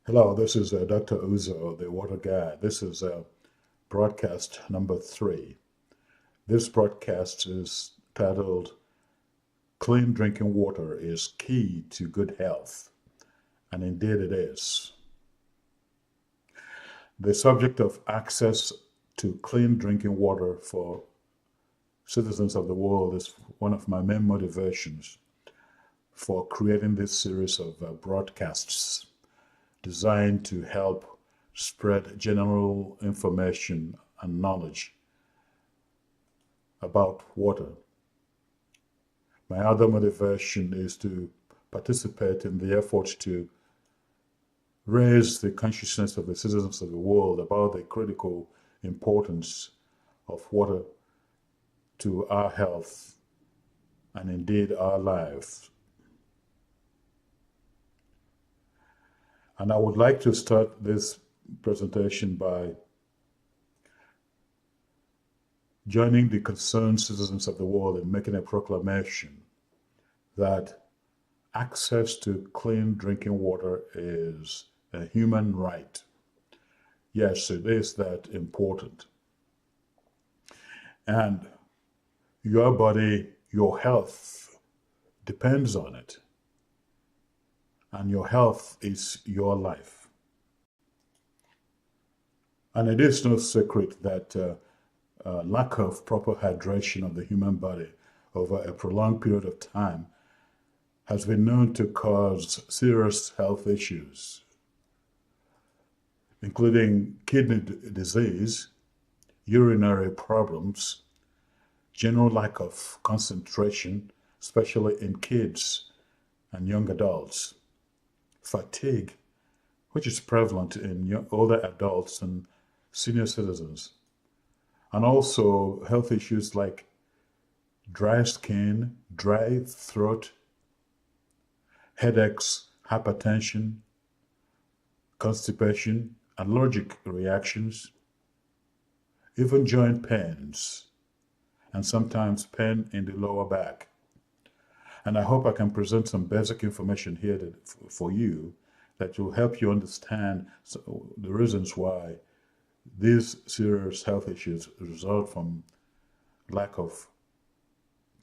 Hello, this is Dr. Uzo, the water guy. This is broadcast number 3. This broadcast is titled Clean Drinking Water is Key to Good Health. And indeed it is. The subject of access to clean drinking water for citizens of the world is one of my main motivations for creating this series of broadcasts designed to help spread general information and knowledge about water. My other motivation is to participate in the effort to raise the consciousness of the citizens of the world about the critical importance of water to our health and indeed our lives. And I would like to start this presentation by joining the concerned citizens of the world in making a proclamation that access to clean drinking water is a human right. Yes, it is that important. And your body, your health depends on it. And your health is your life. And it is no secret that lack of proper hydration of the human body over a prolonged period of time has been known to cause serious health issues, including kidney disease, urinary problems, general lack of concentration, especially in kids and young adults, fatigue, which is prevalent in older adults and senior citizens, and also health issues like dry skin, dry throat, headaches, hypertension, constipation, allergic reactions, even joint pains, and sometimes pain in the lower back. And I hope I can present some basic information here for you that will help you understand the reasons why these serious health issues result from lack of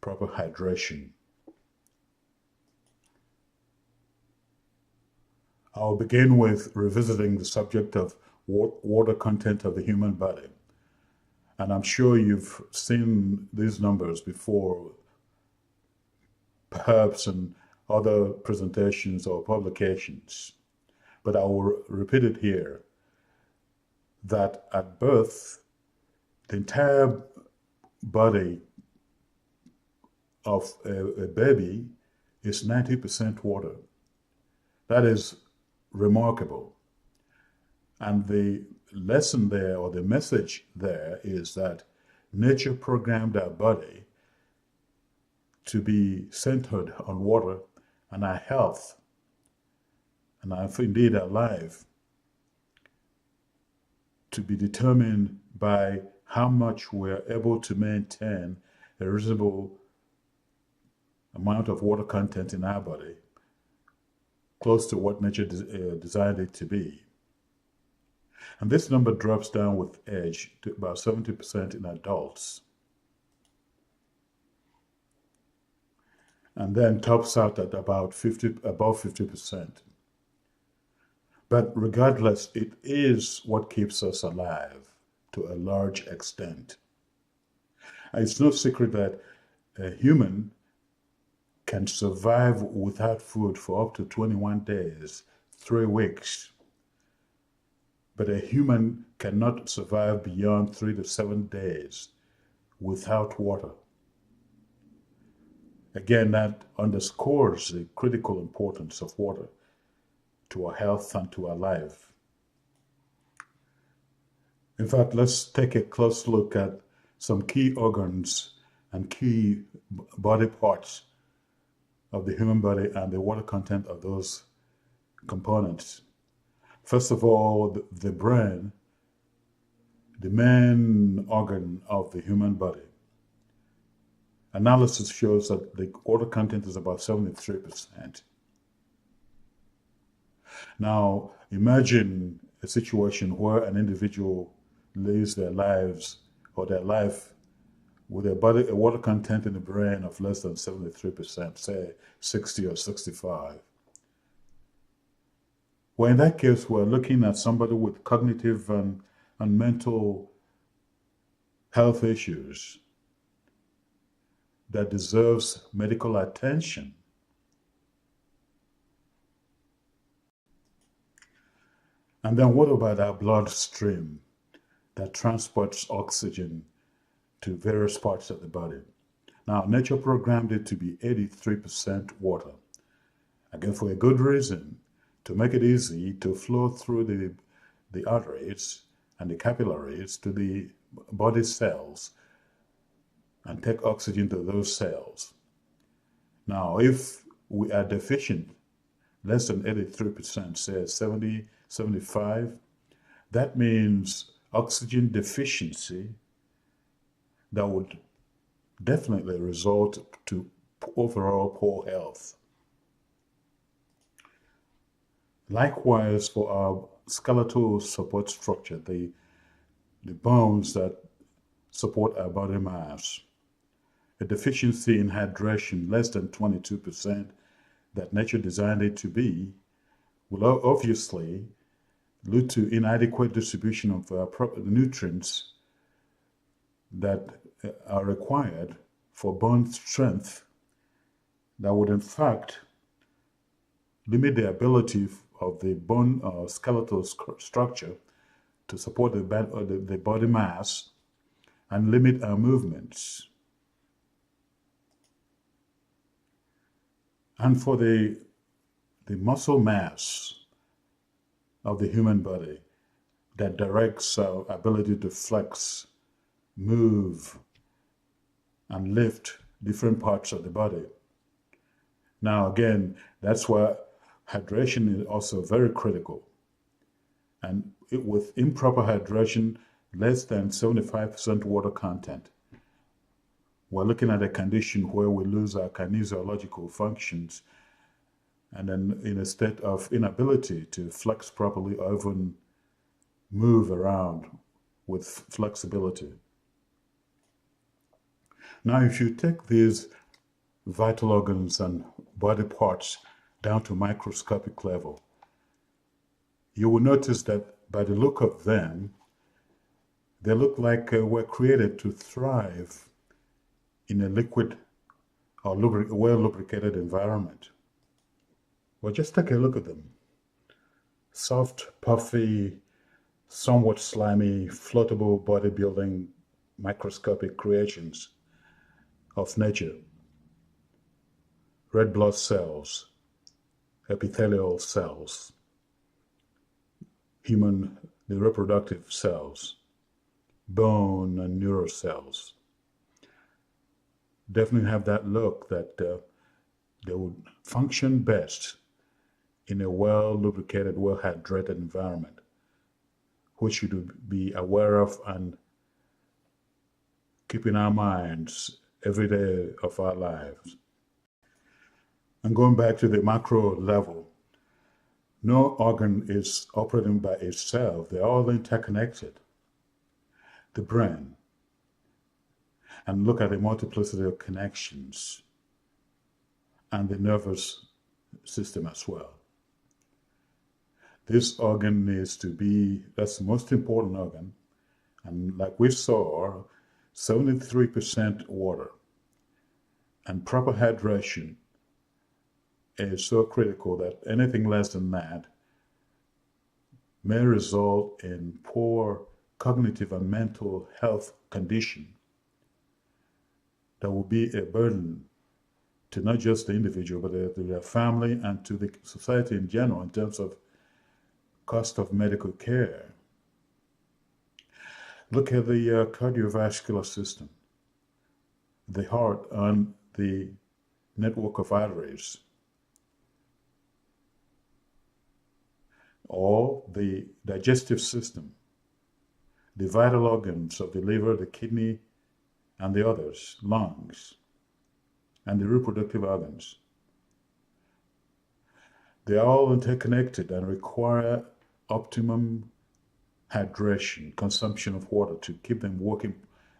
proper hydration. I'll begin with revisiting the subject of water content of the human body. And I'm sure you've seen these numbers before, perhaps in other presentations or publications, but I will repeat it here, that at birth, the entire body of a baby is 90% water. That is remarkable. And the lesson there, or the message there, is that nature programmed our body to be centered on water and our health, and indeed our life, to be determined by how much we're able to maintain a reasonable amount of water content in our body, close to what nature designed it to be. And this number drops down with age to about 70% in adults, and then tops out at about above 50%. But regardless, it is what keeps us alive to a large extent. And it's no secret that a human can survive without food for up to 21 days, 3 weeks. But a human cannot survive beyond 3 to 7 days without water. Again, that underscores the critical importance of water to our health and to our life. In fact, let's take a close look at some key organs and key body parts of the human body and the water content of those components. First of all, the brain, the main organ of the human body. Analysis shows that the water content is about 73%. Now, imagine a situation where an individual lives their lives or their life with a water content in the brain of less than 73%, say 60 or 65. Well, in that case, we're looking at somebody with cognitive and mental health issues that deserves medical attention. And then what about our bloodstream that transports oxygen to various parts of the body? Now, nature programmed it to be 83% water. Again, for a good reason, to make it easy to flow through the arteries and the capillaries to the body cells and take oxygen to those cells. Now, if we are deficient, less than 83%, say 70, 75, that means oxygen deficiency that would definitely result to overall poor health. Likewise, for our skeletal support structure, the bones that support our body mass, a deficiency in hydration less than 22% that nature designed it to be will obviously lead to inadequate distribution of nutrients that are required for bone strength, that would in fact limit the ability of the bone skeletal structure to support the body mass and limit our movements. And for the muscle mass of the human body that directs our ability to flex, move, and lift different parts of the body. Now, again, that's why hydration is also very critical. And with improper hydration, less than 75% water content, we're looking at a condition where we lose our kinesiological functions and then in a state of inability to flex properly or even move around with flexibility. Now, if you take these vital organs and body parts down to microscopic level, you will notice that by the look of them, they look like were created to thrive in a liquid or well-lubricated environment. Well, just take a look at them. Soft, puffy, somewhat slimy, floatable bodybuilding microscopic creations of nature. Red blood cells, epithelial cells, the reproductive cells, bone and neural cells. Definitely have that look that they would function best in a well-lubricated, well-hydrated environment, which we should be aware of and keep in our minds every day of our lives. And going back to the macro level, no organ is operating by itself. They're all interconnected. The brain, and look at the multiplicity of connections, and the nervous system as well. This organ needs to be, that's the most important organ, and like we saw, 73% water. And proper hydration is so critical that anything less than that may result in poor cognitive and mental health condition that will be a burden to not just the individual, but to their family and to the society in general in terms of cost of medical care. Look at the cardiovascular system, the heart and the network of arteries, or the digestive system, the vital organs of the liver, the kidney, and the others, lungs, and the reproductive organs. They are all interconnected and require optimum hydration, consumption of water to keep them working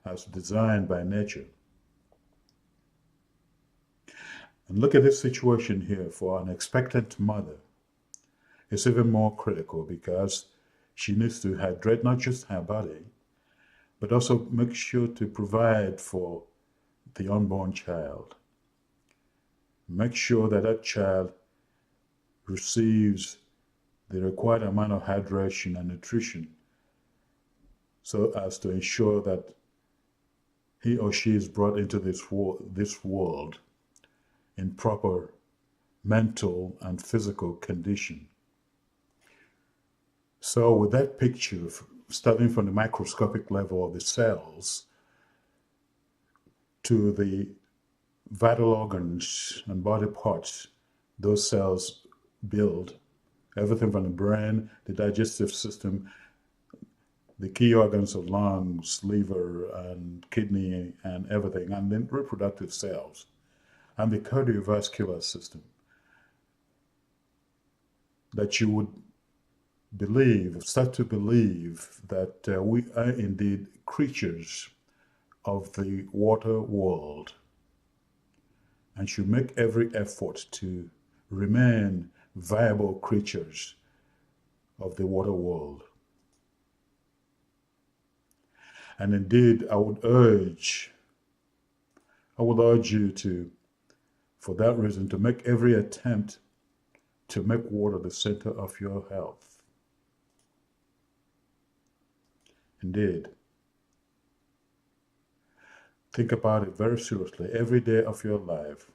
as designed by nature. And look at this situation here for an expectant mother. It's even more critical because she needs to hydrate not just her body, but also make sure to provide for the unborn child. Make sure that that child receives the required amount of hydration and nutrition so as to ensure that he or she is brought into this world in proper mental and physical condition. So with that picture, starting from the microscopic level of the cells to the vital organs and body parts those cells build, everything from the brain, the digestive system, the key organs of lungs, liver, and kidney, and everything, and then reproductive cells, and the cardiovascular system, that you would start to believe that we are indeed creatures of the water world and should make every effort to remain viable creatures of the water world. And indeed, I would urge you to, for that reason, to make every attempt to make water the center of your health. Indeed. Think about it very seriously every day of your life.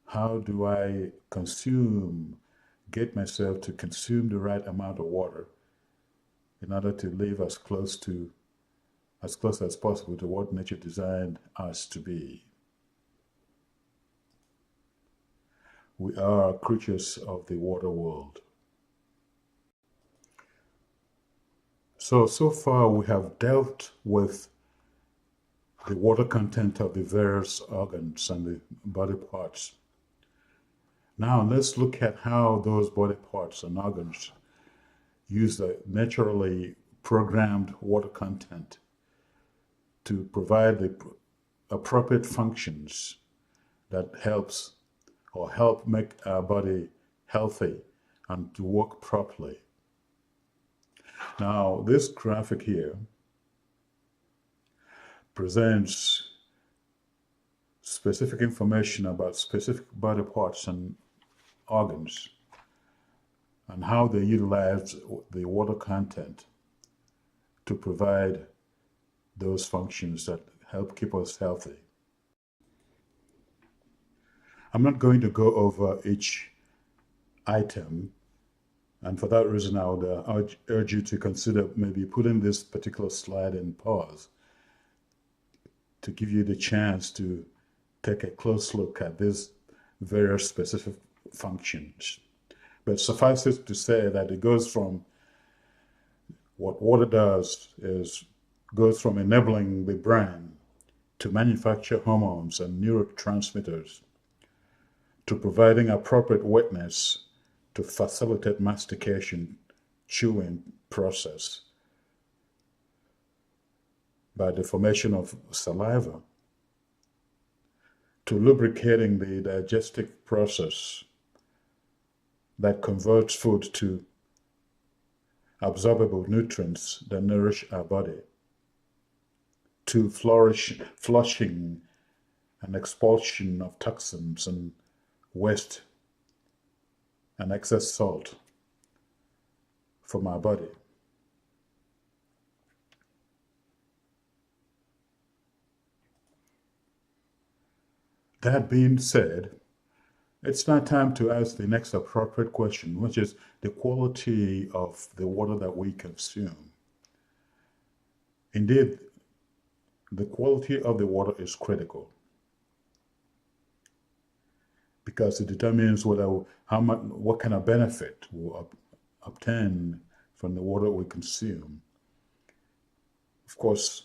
How do I get myself to consume the right amount of water in order to live as close as possible to what nature designed us to be? We are creatures of the water world. So far we have dealt with the water content of the various organs and the body parts. Now let's look at how those body parts and organs use the naturally programmed water content to provide the appropriate functions that help make our body healthy and to work properly. Now, this graphic here presents specific information about specific body parts and organs and how they utilize the water content to provide those functions that help keep us healthy. I'm not going to go over each item, and for that reason I would urge you to consider maybe putting this particular slide in pause to give you the chance to take a close look at these various specific functions. But suffice it to say that it goes from, what water does is goes from enabling the brain to manufacture hormones and neurotransmitters, to providing appropriate wetness to facilitate mastication, chewing process by the formation of saliva, to lubricating the digestive process that converts food to absorbable nutrients that nourish our body, to flushing and expulsion of toxins and waste and excess salt from our body. That being said, it's now time to ask the next appropriate question, which is the quality of the water that we consume. Indeed, the quality of the water is critical because it determines what kind of benefit we'll obtain from the water we consume. Of course,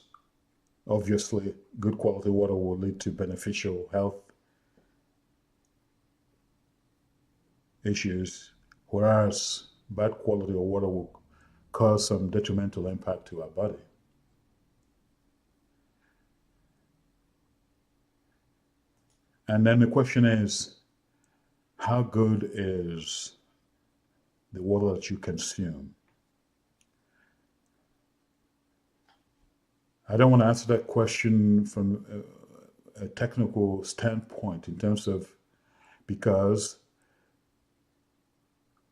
obviously, good quality water will lead to beneficial health issues whereas bad quality of water will cause some detrimental impact to our body. And then the question is, how good is the water that you consume? I don't want to answer that question from a technical standpoint in terms of, because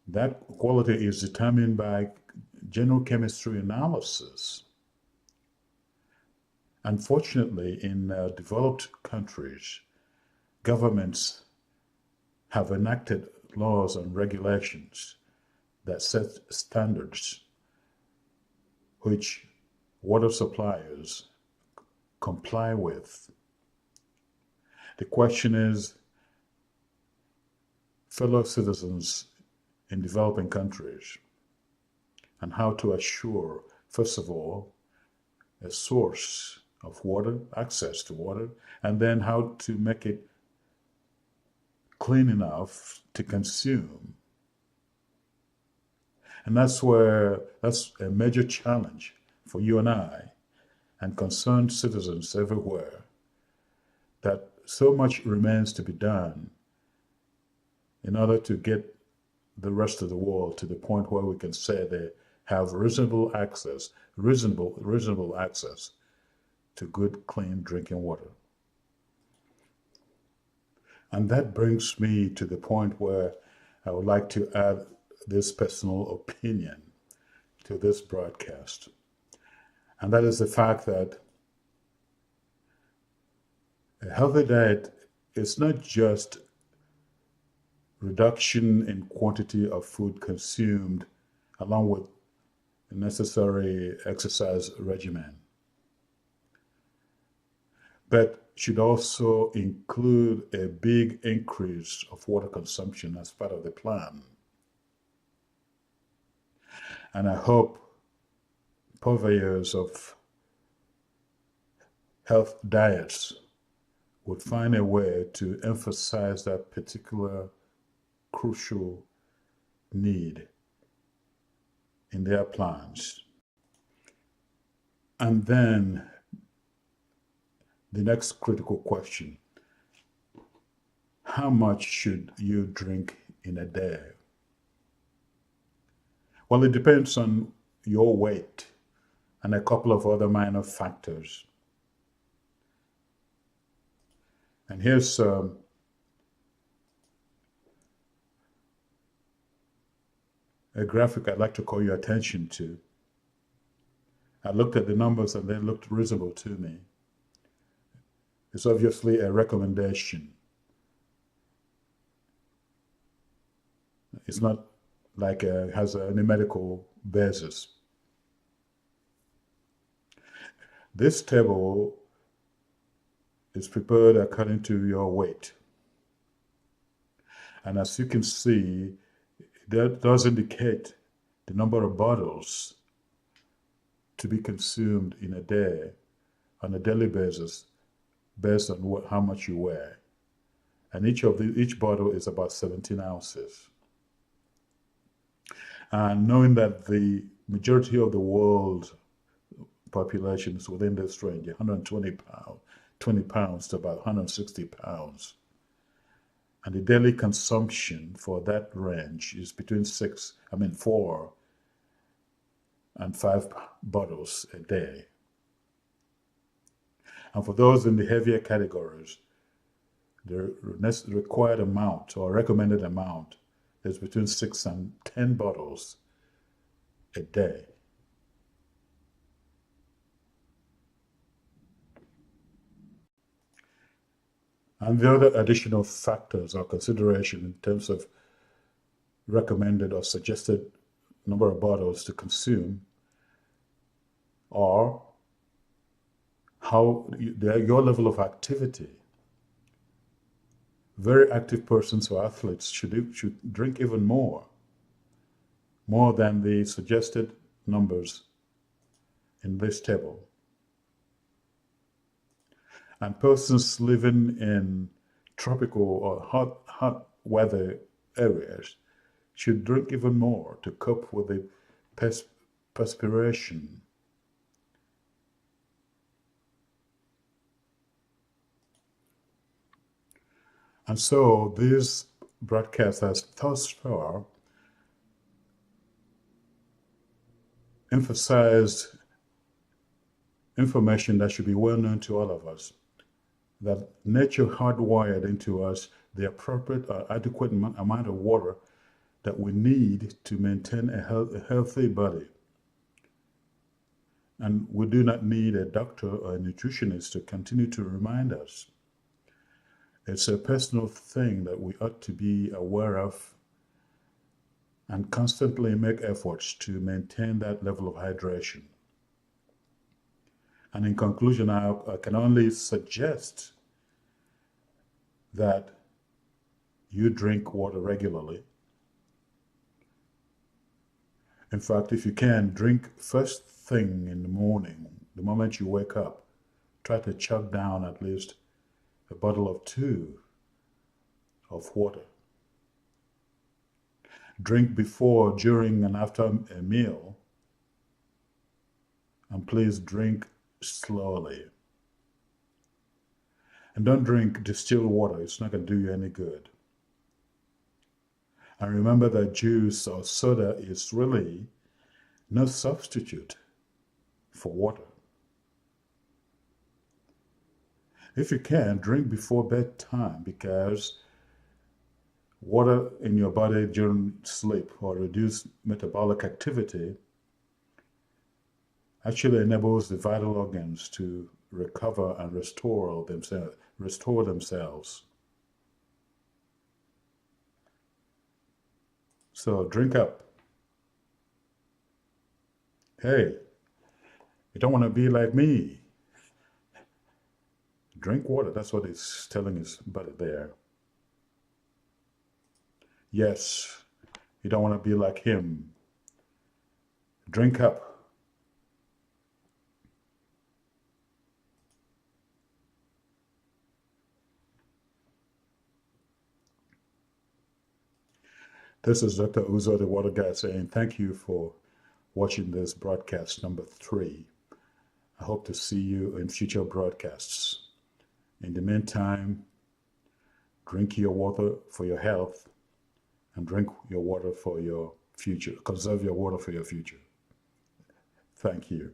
that quality is determined by general chemistry analysis. Unfortunately, in developed countries, governments have enacted laws and regulations that set standards which water suppliers comply with. The question is, fellow citizens in developing countries, and how to assure, first of all, a source of water, access to water, and then how to make it clean enough to consume. And that's a major challenge for you and I and concerned citizens everywhere, that so much remains to be done in order to get the rest of the world to the point where we can say they have reasonable access to good, clean drinking water. And that brings me to the point where I would like to add this personal opinion to this broadcast. And that is the fact that a healthy diet is not just reduction in quantity of food consumed along with a necessary exercise regimen, but should also include a big increase of water consumption as part of the plan. And I hope purveyors of health diets would find a way to emphasize that particular crucial need in their plans. And then the next critical question: how much should you drink in a day? Well, it depends on your weight and a couple of other minor factors. And here's a graphic I'd like to call your attention to. I looked at the numbers and they looked reasonable to me. It's obviously a recommendation. It's not like it has any medical basis. This table is prepared according to your weight. And as you can see, that does indicate the number of bottles to be consumed in a day on a daily basis based on how much you weigh. And each bottle is about 17 ounces. And knowing that the majority of the world's population is within this range, 20 pounds to about 160 pounds. And the daily consumption for that range is between 4 and 5 bottles a day. And for those in the heavier categories, the required amount or recommended amount is between 6 and 10 bottles a day. And the other additional factors or consideration in terms of recommended or suggested number of bottles to consume are your level of activity. Very active persons or athletes should drink even more than the suggested numbers in this table. And persons living in tropical or hot weather areas should drink even more to cope with the perspiration. And so this broadcast has thus far emphasized information that should be well known to all of us, that nature hardwired into us the appropriate or adequate amount of water that we need to maintain a healthy body. And we do not need a doctor or a nutritionist to continue to remind us. It's a personal thing that we ought to be aware of and constantly make efforts to maintain that level of hydration. And in conclusion, I can only suggest that you drink water regularly. In fact, if you can, drink first thing in the morning, the moment you wake up. Try to chug down at least a bottle or two of water. Drink before, during, and after a meal. And please drink slowly. And don't drink distilled water. It's not going to do you any good. And remember that juice or soda is really no substitute for water. If you can, drink before bedtime, because water in your body during sleep or reduced metabolic activity actually enables the vital organs to recover and restore themselves. So drink up. Hey, you don't want to be like me. Drink water. That's what he's telling his buddy there. Yes, you don't want to be like him. Drink up. This is Dr. Uzo, the Water Guy, saying thank you for watching this broadcast number 3. I hope to see you in future broadcasts. In the meantime, drink your water for your health and drink your water for your future. Conserve your water for your future. Thank you.